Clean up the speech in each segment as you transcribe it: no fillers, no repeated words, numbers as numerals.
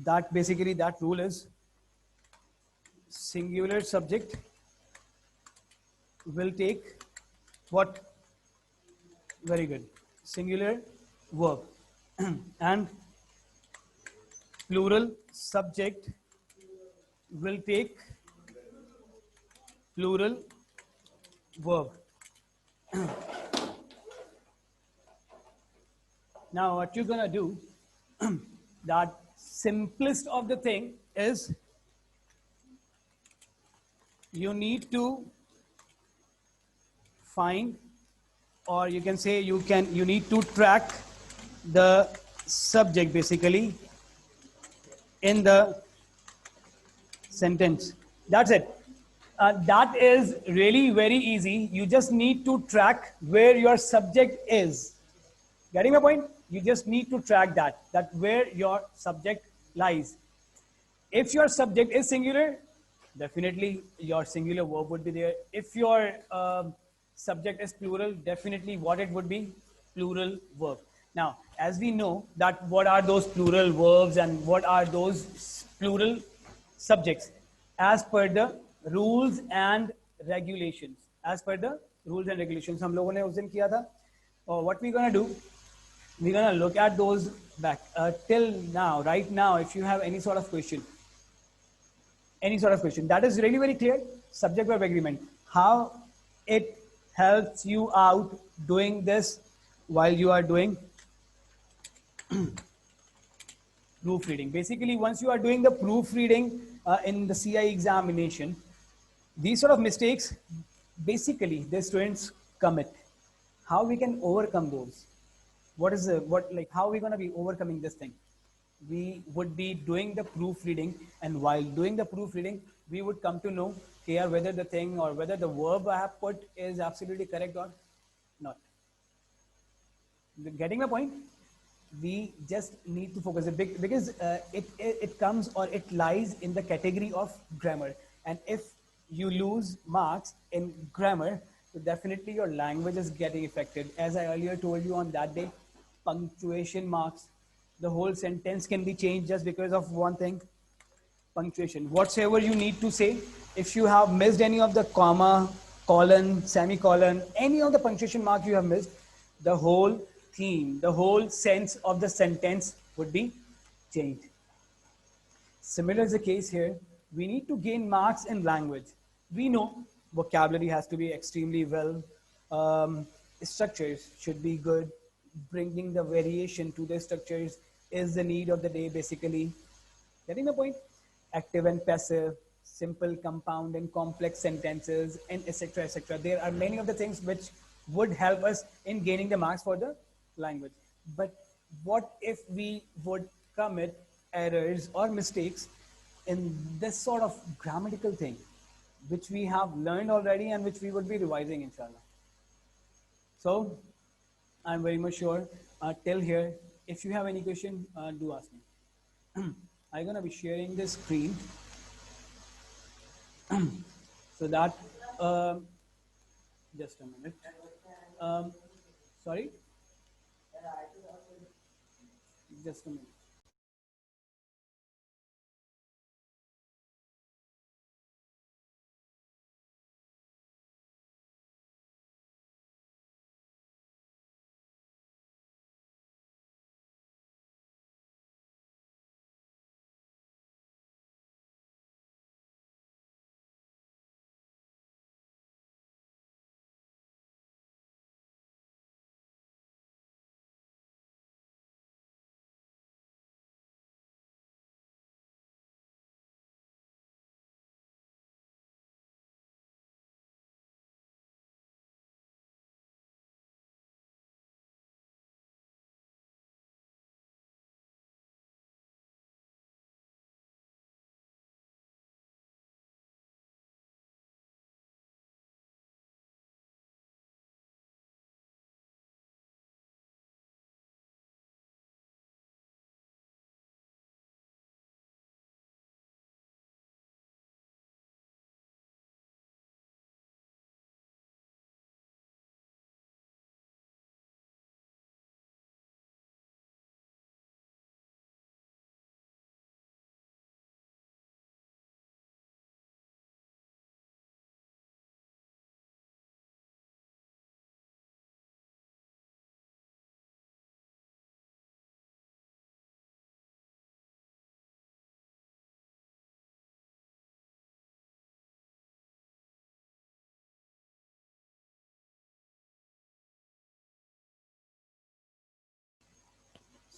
That basically that rule is singular subject will take what? Very good. Singular verb. And plural subject will take plural verb. Now what you're gonna do, that simplest of the thing is you need to find, or you can say you need to track the subject basically in the sentence. That's it. That is really very easy. You just need to track where your subject is. Getting my point? You just need to track that where your subject lies. If your subject is singular, definitely your singular verb would be there. If your subject is plural, definitely what it would be? Plural verb. Now, as we know that what are those plural verbs and what are those plural subjects? As per the rules and regulations. As per the rules and regulations. हम लोगों ने उस दिन किया था. What we're gonna do? We're gonna look at those back till now. Right now, if you have any sort of question, that is really very clear. Subject verb agreement, how it helps you out doing this while you are doing proofreading. Basically, once you are doing the proofreading in the CI examination, these sort of mistakes basically the students commit. How we can overcome those? How are we going to be overcoming this thing? We would be doing the proofreading, and while doing the proofreading, we would come to know here whether the thing or whether the verb I have put is absolutely correct or not. Getting my point? We just need to focus because it comes or it lies in the category of grammar, and if you lose marks in grammar, so definitely your language is getting affected. As I earlier told you on that day, punctuation marks, the whole sentence can be changed just because of one thing, punctuation. Whatsoever you need to say, if you have missed any of the comma, colon, semicolon, any of the punctuation mark you have missed, the whole theme, the whole sense of the sentence would be changed. Similar is the case here. We need to gain marks in language. We know vocabulary has to be extremely well, structures should be good, bringing the variation to the structures is the need of the day basically. Getting the point? Active and passive, simple, compound, and complex sentences, and etc. etc. There are many of the things which would help us in gaining the marks for the language. But what if we would commit errors or mistakes in this sort of grammatical thing, which we have learned already and which we would be revising, inshallah? So I'm very much sure till here, if you have any question, do ask me. I'm gonna be sharing the screen so that just a minute. Sorry, just a minute.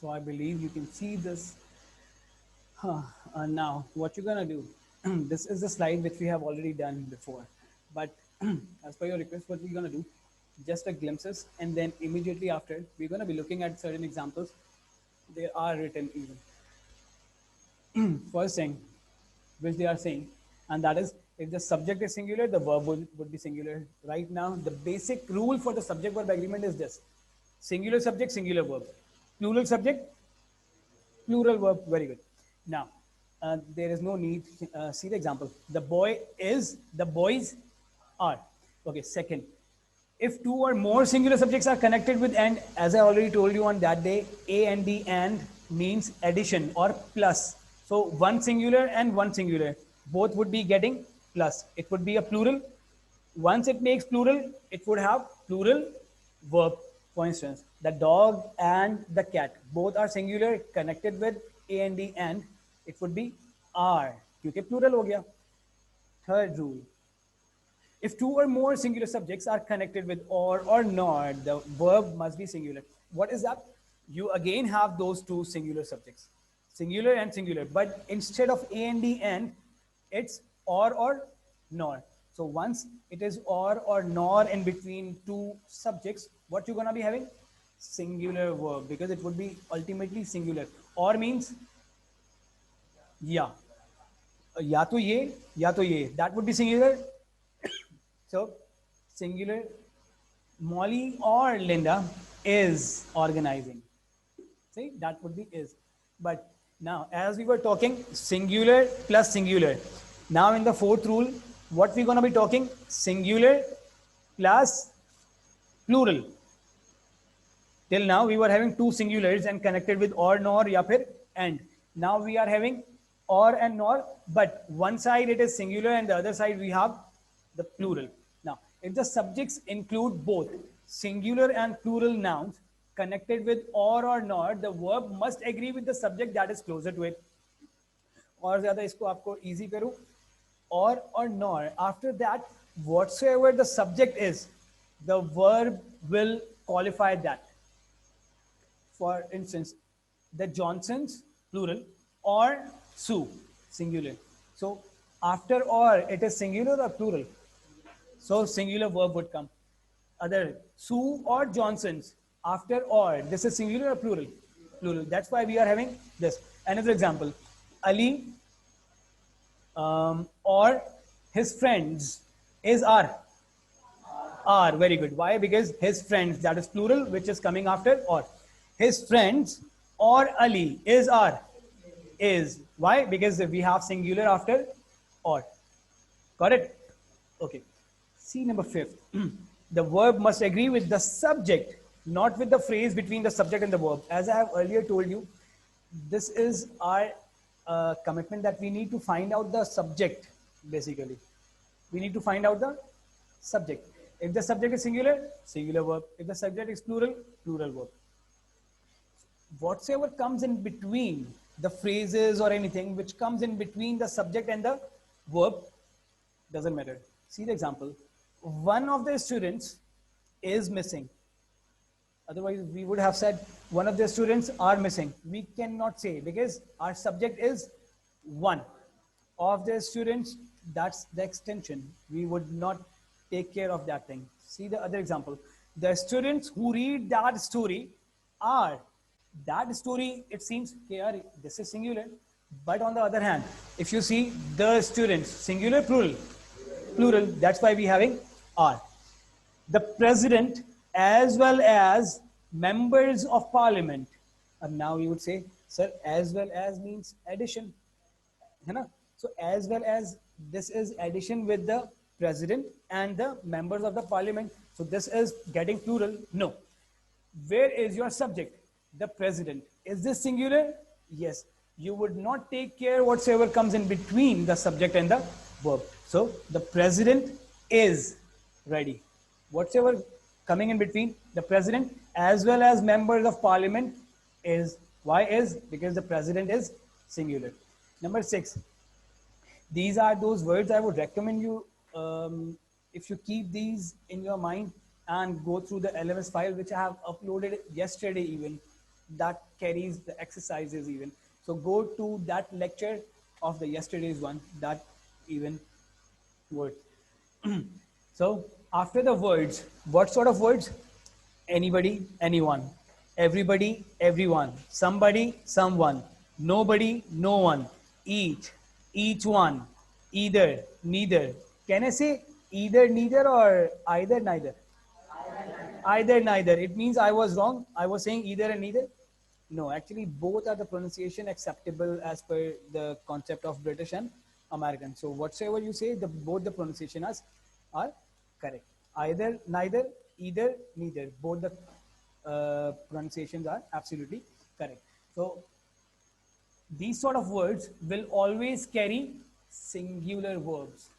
So I believe you can see this. Now, what you're gonna do, this is the slide which we have already done before, but as per your request, what we're gonna do, just a glimpses, and then immediately after, we're gonna be looking at certain examples. They are written even. First thing, which they are saying, and that is if the subject is singular, the verb would be singular. Right now, the basic rule for the subject verb agreement is this: singular subject, singular verb, plural subject, plural verb. Very good. Now, there is no need. See the example. The boy is, the boys are. Okay, second. If two or more singular subjects are connected with and, as I already told you on that day, A and D and means addition or plus. So one singular and one singular, both would be getting plus. It would be a plural. Once it makes plural, it would have plural verb. For instance, the dog and the cat, both are singular connected with A and D and it would be are. क्योंकि plural हो गया. Third rule, if two or more singular subjects are connected with or not, the verb must be singular. What is that? You again have those two singular subjects, singular and singular, but instead of A and D and, it's or nor. So once it is or nor in between two subjects, what you're gonna be having? Singular verb, because it would be ultimately singular. Or means yeah, या तो ये या तो ये, that would be singular. So, singular, Molly or Linda is organizing. See, that would be is. But now, as we were talking, singular plus singular. Now, in the fourth rule, what we're going to be talking? Singular plus plural. Till now, we were having two singulars and connected with or, nor, ya phir, and. Now, we are having or and nor, but one side it is singular and the other side we have the plural. Now, if the subjects include both singular and plural nouns connected with or nor, the verb must agree with the subject that is closer to it. और ज़्यादा इसको आपको easy करूँ, or nor. After that, whatsoever the subject is, the verb will qualify that. For instance, the Johnsons, plural, or Sue, singular. So after or, it is singular or plural? So singular verb would come. Other, Sue or Johnsons, after or, this is singular or plural? Plural. That's why we are having this. Another example, Ali or his friends is are. Very good. Why? Because his friends, that is plural, which is coming after or. His friends or Ali is is. Why? Because we have singular after or. Got it? Okay. See number 5th. The verb must agree with the subject, not with the phrase between the subject and the verb. As I have earlier told you, this is our commitment that we need to find out the subject, basically. We need to find out the subject. If the subject is singular, singular verb. If the subject is plural, plural verb. Whatsoever comes in between the phrases or anything which comes in between the subject and the verb doesn't matter. See the example. One of the students is missing. Otherwise, we would have said one of the students are missing. We cannot say because our subject is one. Of the students, that's the extension. We would not take care of that thing. See the other example. The students who read that story are. That story, it seems, okay, this is singular. But on the other hand, if you see the students, singular, plural, plural, that's why we're having are. The president as well as members of parliament. And now you would say, sir, as well as means addition. So as well as, this is addition with the president and the members of the parliament. So this is getting plural. No. Where is your subject? The president. Is this singular? Yes. You would not take care whatsoever comes in between the subject and the verb. So the president is ready. Whatsoever coming in between the president as well as members of parliament is. Why is? Because the president is singular. Number 6. These are those words I would recommend you, if you keep these in your mind and go through the LMS file, which I have uploaded yesterday even. that carries the exercises even. So go to that lecture of the yesterday's one, that even word. So after the words, what sort of words? Anybody, anyone. Everybody, everyone. Somebody, someone. Nobody, no one. Each one. Either, neither. Can I say either, neither, or either, neither? Either, neither. It means I was wrong. I was saying either and neither. No, actually, both are the pronunciation acceptable as per the concept of British and American. So whatsoever you say, both the pronunciation are correct. Either, neither, either, neither. Both the pronunciations are absolutely correct. So these sort of words will always carry singular verbs.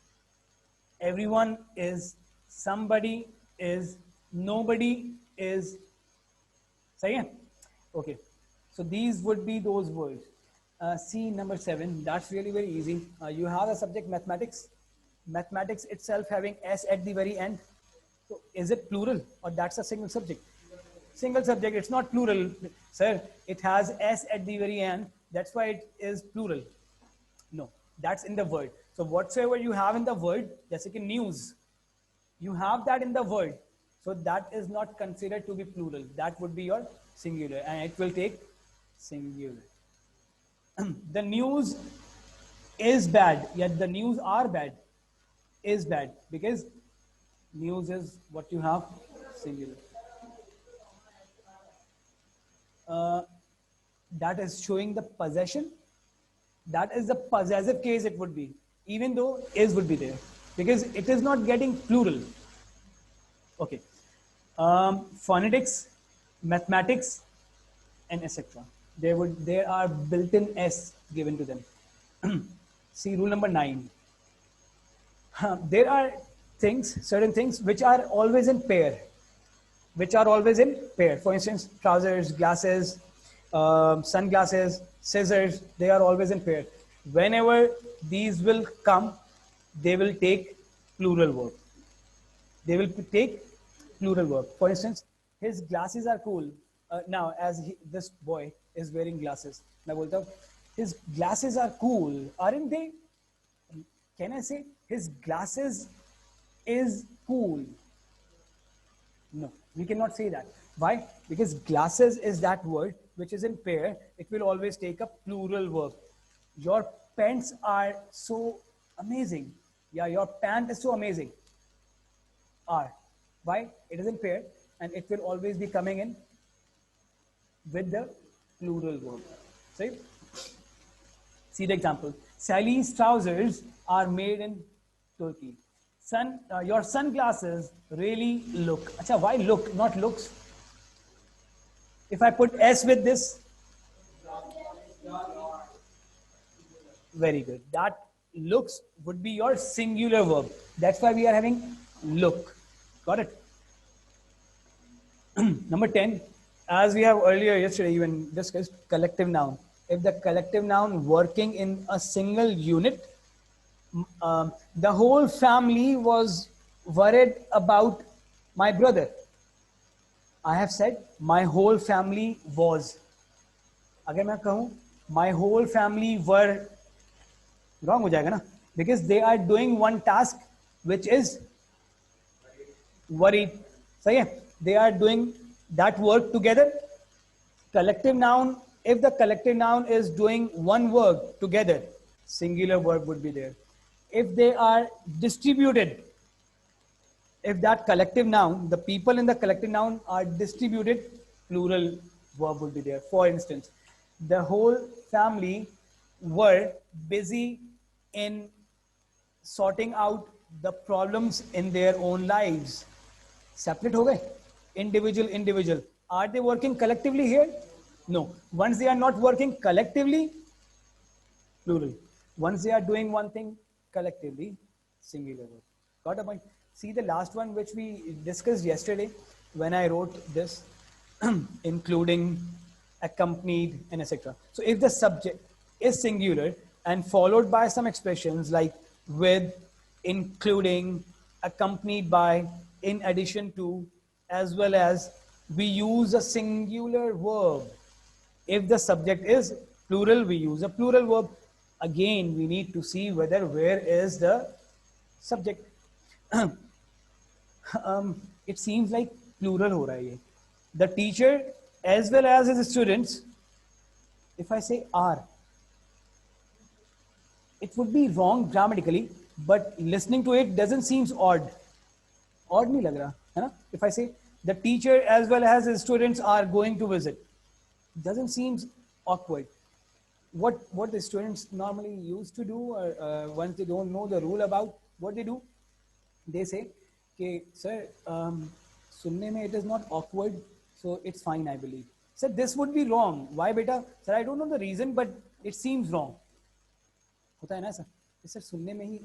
Everyone is, somebody is, nobody is. सही है? Okay. So these would be those words. See number 7. That's really very easy. You have a subject mathematics. Mathematics itself having S at the very end. So is it plural or that's a single subject? Single subject. It's not plural, sir. It has S at the very end. That's why it is plural. No, that's in the word. So whatsoever you have in the word, जैसे कि news, you have that in the word. So that is not considered to be plural. That would be your singular, and it will take singular. The news is bad, yet the news are bad. Is bad because news is what you have singular. That is showing the possession. That is the possessive case it would be, even though is would be there, because it is not getting plural. Okay. Phonetics, mathematics, and etc. There are built-in S given to them. See rule number 9. There are certain things which are always in pair. For instance, trousers, glasses, sunglasses, scissors, they are always in pair. Whenever these will come, they will take plural verb. For instance, his glasses are cool. Now, as this boy is wearing glasses, मैं बोलता हूँ, his glasses are cool, aren't they? Can I say his glasses is cool? No, we cannot say that. Why? Because glasses is that word which is in pair. It will always take a plural verb. Your pants are so amazing. Yeah, your pant is so amazing. Are. Why? It is in pair and it will always be coming in with the plural verb. See the example. Sally's trousers are made in Turkey. Your sunglasses really look. Achha, why look, not looks? If I put S with this, very good. That looks would be your singular verb. That's why we are having look. Got it? Number 10, as we have earlier yesterday even discussed, collective noun. If the collective noun working in a single unit, the whole family was worried about my brother. I have said my whole family was. अगर मैं कहूँ my whole family were, wrong हो जाएगा ना? Because they are doing one task which is worried. सही है? They are doing that work together. Collective noun, if the collective noun is doing one work together, singular verb would be there. If they are distributed, if that collective noun, the people in the collective noun are distributed, plural verb would be there. For instance, the whole family were busy in sorting out the problems in their own lives. Separate हो गए? Individual. Are they working collectively here? No. Once they are not working collectively, plural. Once they are doing one thing collectively, singular verb. Got a point? See the last one which we discussed yesterday when I wrote this, including, accompanied, and etc. So if the subject is singular and followed by some expressions like with, including, accompanied by, in addition to, as well as, we use a singular verb. If the subject is plural, we use a plural verb. Again, we need to see whether where is the subject. It seems like plural हो रहा है ये. The teacher as well as his students. If I say are, it would be wrong grammatically, but listening to it doesn't seem odd. Odd नहीं लग रहा है ना? If I say the teacher as well as his students are going to visit, doesn't seem awkward. What the students normally used to do, once they don't know the rule about what they do, they say, "Okay, sir, सुनने में it is not awkward, so it's fine, I believe." Sir, this would be wrong. Why, beta? Sir, I don't know the reason, but it seems wrong. होता है ना sir? Sir सुनने में ही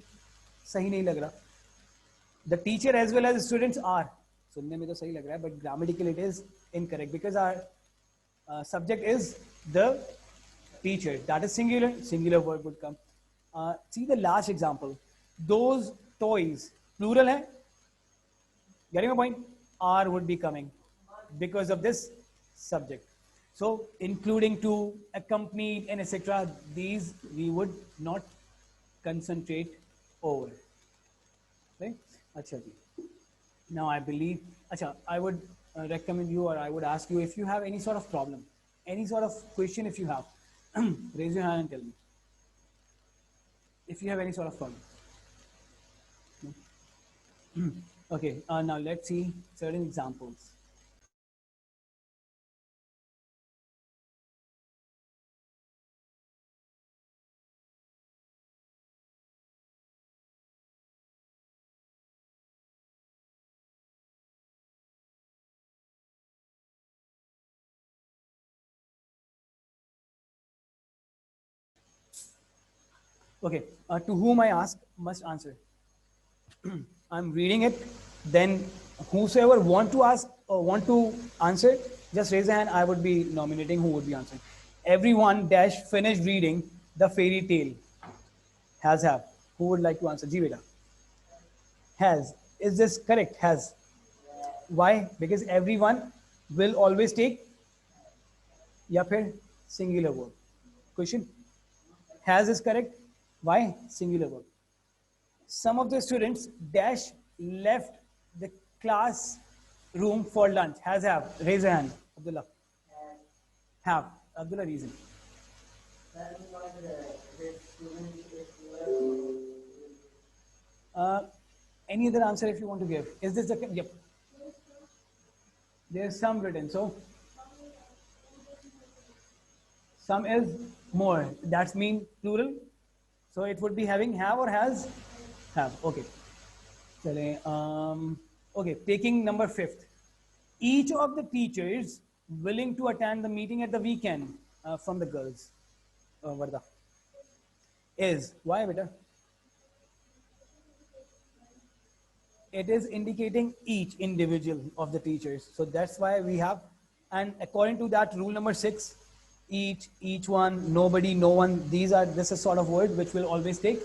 सही नहीं लग रहा. The teacher as well as students are. सुनने में तो सही लग रहा है, but grammatically it is incorrect because our subject is the teacher. That is singular. Singular word would come. See the last example. Those toys. Plural है. Getting my point? Are would be coming because of this subject. So including to, accompanied, and etc. These we would not concentrate over. Right? Acha ji. Now I believe, acha, I would recommend you, or I would ask you, if you have any sort of problem, any sort of question, if you have, raise your hand and tell me. If you have any sort of problem. Okay, now let's see certain examples. Okay, to whom I ask must answer. I'm reading it, then whosoever want to ask or want to answer, just raise a hand. I would be nominating who would be answering. Everyone dash finished reading the fairy tale. Has have. Who would like to answer? Ji beta. Has. Is this correct? Has. Why? Because everyone will always take या फिर singular verb. Question? Has is correct. Why? Singular verb. Some of the students dash left the class room for lunch. Has have. Raise a hand. Abdullah. Have. Abdullah, reason. Any other answer if you want to give? Is this the, yep. There's some written, so some is more. That's mean plural. So it would be having have or has? Have. Okay. Okay, taking number 5th. Each of the teachers willing to attend the meeting at the weekend from the girls. Varda. Is. Why, beta? It is indicating each individual of the teachers. So that's why we have, and according to that rule number 6, each one, nobody, no one, this is sort of word which will always take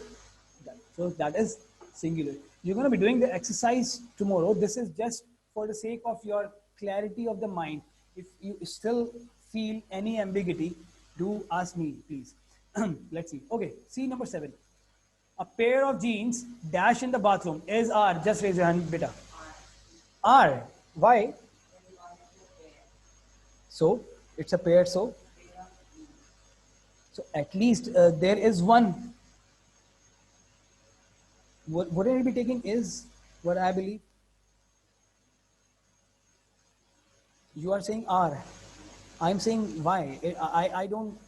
that. So that is singular. You're going to be doing the exercise tomorrow. This is just for the sake of your clarity of the mind. If you still feel any ambiguity, do ask me, please. Let's see. Okay, see number 7. A pair of jeans dash in the bathroom is are. Just raise your hand, beta. Are. Why? So it's a pair. So at least there is one. What I will be taking is what I believe. You are saying are. I'm saying why. I don't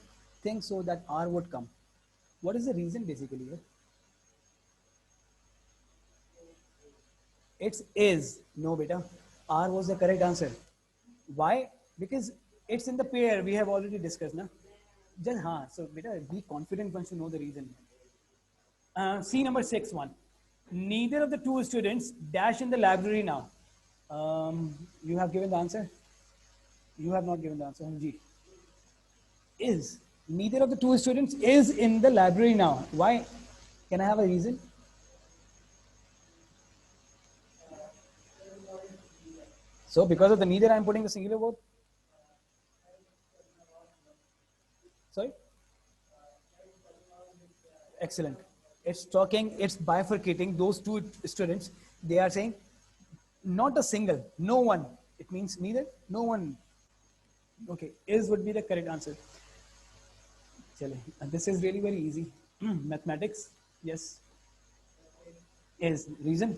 think so that are would come. What is the reason basically here? It's is. No, beta. R was the correct answer. Why? Because it's in the pair. We have already discussed, na? Just so beta, be confident once you know the reason. See number 6 one. Neither of the two students dash in the library now. You have given the answer. You have not given the answer. G. Is. Neither of the two students is in the library now. Why? Can I have a reason? So because of the neither, I'm putting the singular verb. Sorry. Excellent. It's talking, it's bifurcating those two students. They are saying not a single, no one. It means neither, no one. Okay, is would be the correct answer. Chale. This is really very easy. Mathematics, yes. Is reason.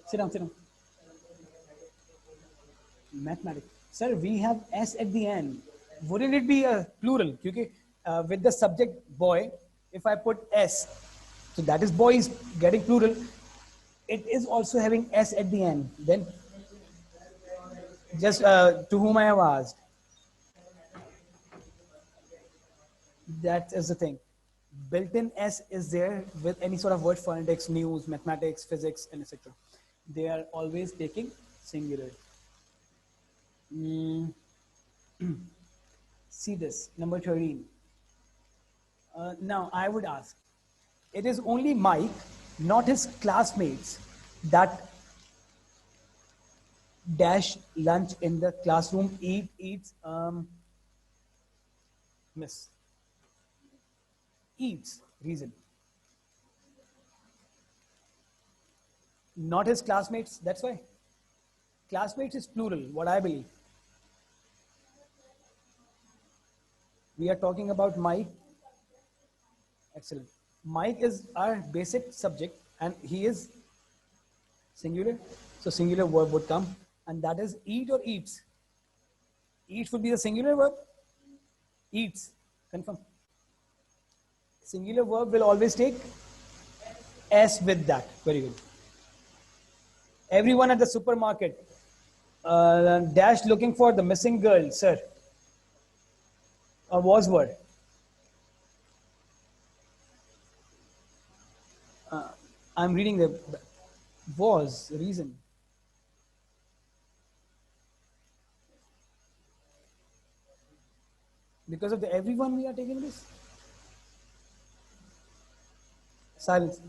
Sit down, sit down. Mathematics. Sir, we have S at the end. Wouldn't it be a plural? Because with the subject boy, if I put S, so that is boy is getting plural. It is also having S at the end. Then just to whom I have asked. That is the thing. Built-in S is there with any sort of word, phonetics, news, mathematics, physics, and etc. They are always taking singular. Mm, see this, number 13. Now I would ask, it is only Mike, not his classmates, that dash lunch in the classroom, eats, miss, eats, reason. Not his classmates, that's why. Classmates is plural, what I believe. We are talking about Mike. Excellent. Mike is our basic subject and he is singular. So singular verb would come and that is eat or eats. Eats would be the singular verb. Eats. Confirm. Singular verb will always take S with that. Very good. Everyone at the supermarket. Dash looking for the missing girl, sir. Or was word. I'm reading the was reason. Because of the everyone we are taking this. Silence.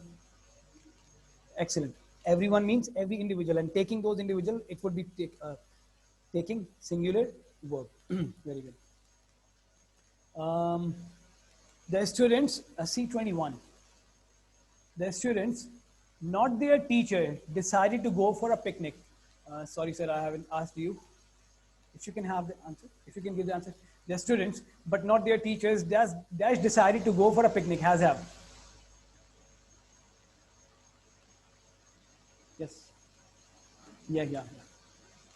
Excellent. Everyone means every individual, and taking those individual, it would be taking singular verb. Very good. The students, C21. The students, not their teacher, decided to go for a picnic. Sorry, sir, I haven't asked you. If you can have the answer, if you can give the answer. The students, but not their teachers, dash decided to go for a picnic. Has have. Yes. Yeah, yeah.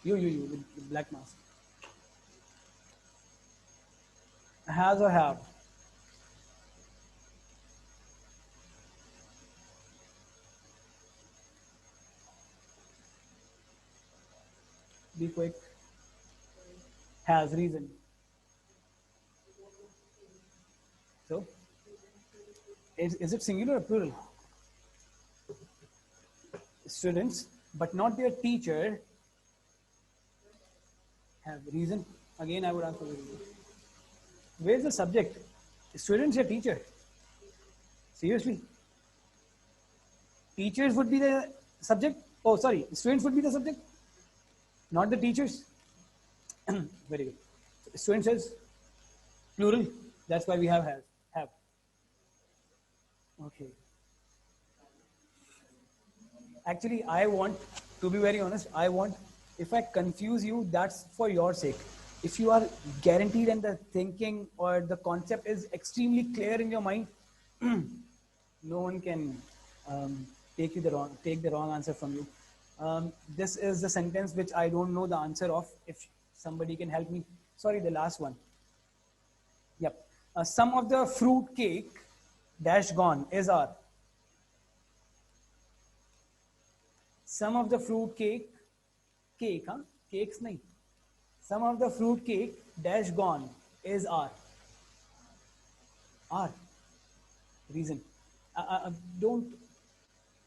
You, with the black mask. Has or have? Be quick. Has reason. So, is it singular or plural? Students, but not their teacher, have reason. Again, I would ask for the reason. Where's the subject? Students or teacher? Seriously? Teachers would be the subject? Oh, sorry. Students would be the subject? Not the teachers? Very good. Students is plural. That's why we have has. Have. Okay. Actually, I want, to be very honest, I want, if I confuse you, that's for your sake. If you are guaranteed and the thinking or the concept is extremely clear in your mind, no one can take the wrong answer from you. This is the sentence which I don't know the answer of. If somebody can help me. Sorry, the last one. Yep. Some of the fruit cake dash gone is our. Some of the fruit cake, huh? Cakes nahi. Some of the fruit cake dash gone is our. R. Reason. Don't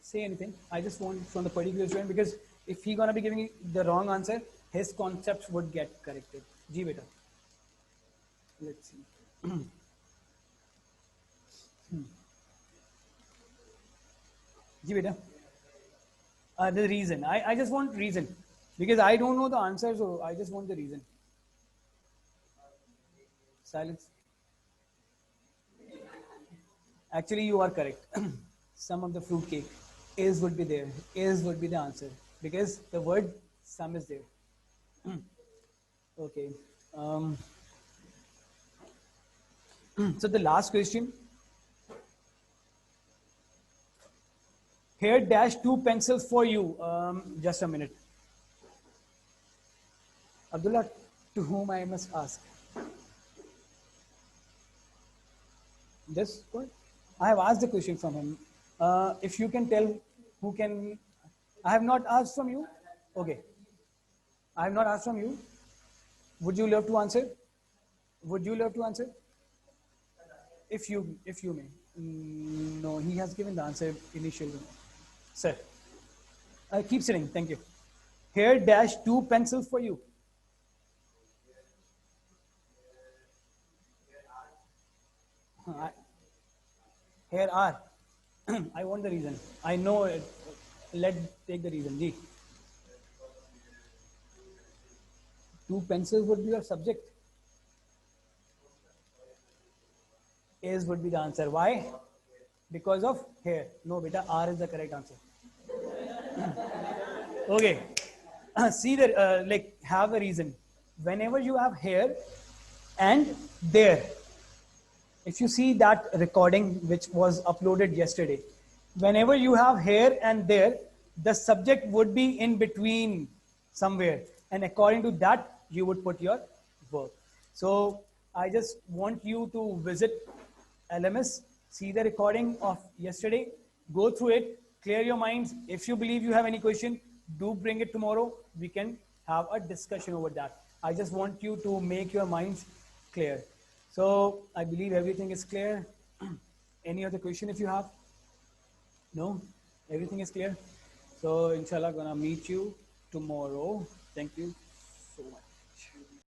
say anything. I just want from the particular student because if he gonna be giving the wrong answer, his concepts would get corrected. Ji beta. Let's see. Ji beta. The reason. I just want reason because I don't know the answer, so I just want the reason. Silence. Actually, you are correct. Some of the fruit cake is would be there. Is would be the answer because the word some is there. Okay. Um, so the last question. Here dash two pencils for you. Just a minute. Abdullah, to whom I must ask? This one? I have asked the question from him. If you can tell who can. I have not asked from you. Okay. I have not asked from you. Would you love to answer? Would you love to answer? If you may. No, he has given the answer initially. Sir, keep sitting. Thank you. Here dash two pencils for you. Here are. I want the reason. I know it. Let take the reason. G. Two pencils would be your subject. Is would be the answer. Why? Because of hair. No, beta. R is the correct answer. Okay. See the like have a reason. Whenever you have here and there, if you see that recording which was uploaded yesterday, whenever you have here and there, the subject would be in between somewhere, and according to that, you would put your verb. So I just want you to visit LMS, see the recording of yesterday, go through it, clear your minds. If you believe you have any question, do bring it tomorrow. We can have a discussion over that. I just want you to make your minds clear. So I believe everything is clear. Any other question if you have? No? Everything is clear? So inshallah gonna meet you tomorrow. Thank you so much.